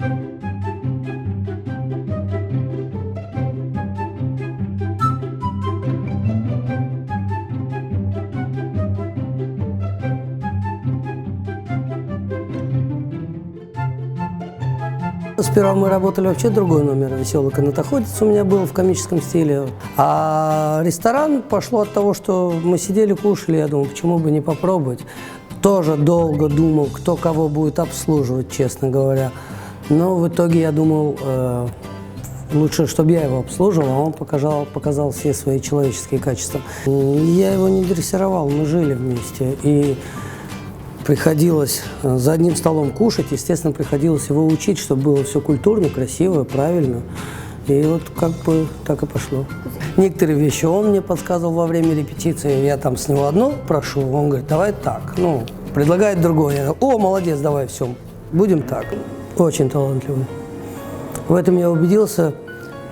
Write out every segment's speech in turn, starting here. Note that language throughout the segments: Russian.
Сперва мы работали вообще другой номер, «Веселый канатоходец» у меня был в комическом стиле. А ресторан пошло от того, что мы сидели, кушали, я думал, почему бы не попробовать. Тоже долго думал, кто кого будет обслуживать, честно говоря. Но в итоге я думал, лучше, чтобы я его обслуживал, а он показал все свои человеческие качества. Я его не дрессировал, мы жили вместе. И приходилось за одним столом кушать, естественно, приходилось его учить, чтобы было все культурно, красиво, правильно. И вот как бы так и пошло. Некоторые вещи он мне подсказывал во время репетиции, я там с него одно прошу, он говорит, давай так, предлагает другое. Я говорю, о, молодец, давай, все, будем так. Очень талантливый. В этом я убедился.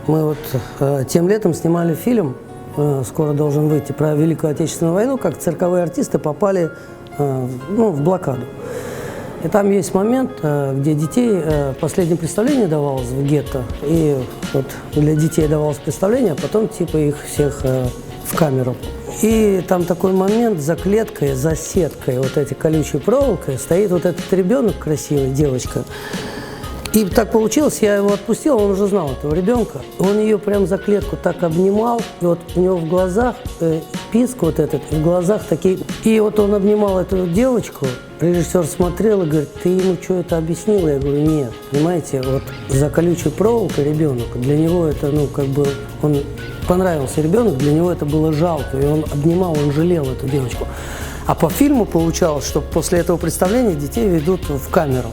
Мы вот тем летом снимали фильм, скоро должен выйти, про Великую Отечественную войну, как цирковые артисты попали в блокаду. И там есть момент, где детей последнее представление давалось в гетто, и вот для детей давалось представление, а потом типа их всех в камеру. И там такой момент за клеткой, за сеткой, вот этой колючей проволокой, стоит вот этот ребенок красивый, девочка. И так получилось, я его отпустил, он уже знал этого ребенка. Он ее прям за клетку так обнимал, и вот у него в глазах писк вот этот, в глазах такие. И вот он обнимал эту девочку, режиссер смотрел и говорит, ты ему что это объяснил? Я говорю, нет, понимаете, вот за колючей проволокой ребенок, для него это, он понравился ребенок, для него это было жалко, и он обнимал, он жалел эту девочку. А по фильму получалось, что после этого представления детей ведут в камеру.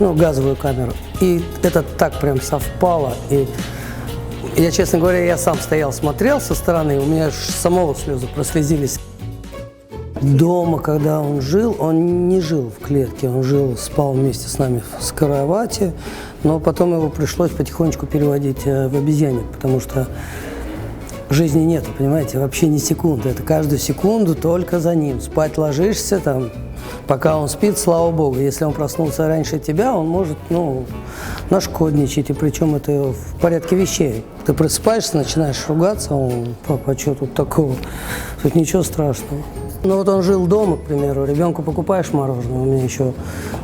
Газовую камеру. И это так прям совпало. И я, честно говоря, я сам стоял, смотрел со стороны, у меня аж самого слезы прослезились. Дома, когда он жил, он не жил в клетке, он спал вместе с нами в кровати, но потом его пришлось потихонечку переводить в обезьянник, потому что жизни нет, понимаете, вообще ни секунды. Это каждую секунду только за ним. Спать ложишься там. Пока он спит, слава богу, если он проснулся раньше тебя, он может, нашкодничать, и причем это в порядке вещей. Ты просыпаешься, начинаешь ругаться, папа, что тут такого? Тут ничего страшного. Вот он жил дома, к примеру, ребенку покупаешь мороженое, у меня еще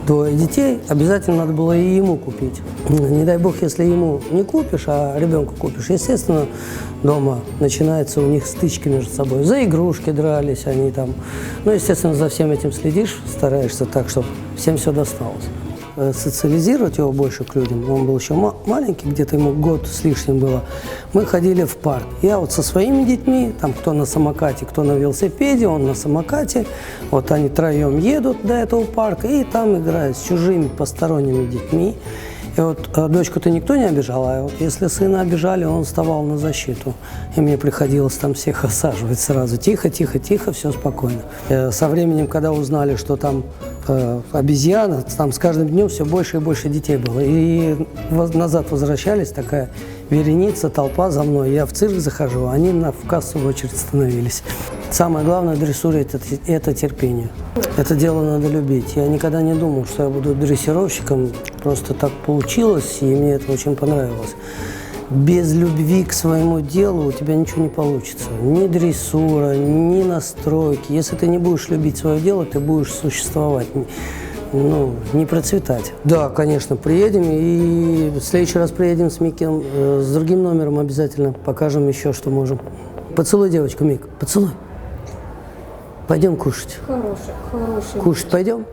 2 детей, обязательно надо было и ему купить. Не дай бог, если ему не купишь, а ребенку купишь, естественно, дома начинается у них стычки между собой. За игрушки дрались они там. Естественно, за всем этим следишь, стараешься так, чтобы всем все досталось. Социализировать его больше к людям, он был еще маленький, где-то ему год с лишним было, мы ходили в парк. Я вот со своими детьми, там кто на самокате, кто на велосипеде, он на самокате, вот они троем едут до этого парка и там играют с чужими посторонними детьми. И вот дочку-то никто не обижал, а вот если сына обижали, он вставал на защиту. И мне приходилось там всех осаживать сразу. Тихо, тихо, тихо, все спокойно. Со временем, когда узнали, что там обезьяна, там с каждым днем все больше и больше детей было. И назад возвращались, такая вереница, толпа за мной. Я в цирк захожу, они в кассу в очередь становились. Самое главное в дрессуре – это терпение. Это дело надо любить. Я никогда не думал, что я буду дрессировщиком. Просто так получилось, и мне это очень понравилось. Без любви к своему делу у тебя ничего не получится. Ни дрессура, ни настройки. Если ты не будешь любить свое дело, ты будешь существовать, не процветать. Да, конечно, приедем, и в следующий раз приедем с Миком, с другим номером обязательно покажем еще, что можем. Поцелуй девочку, Мик, поцелуй. Пойдем кушать. Хороший. Кушать пойдем?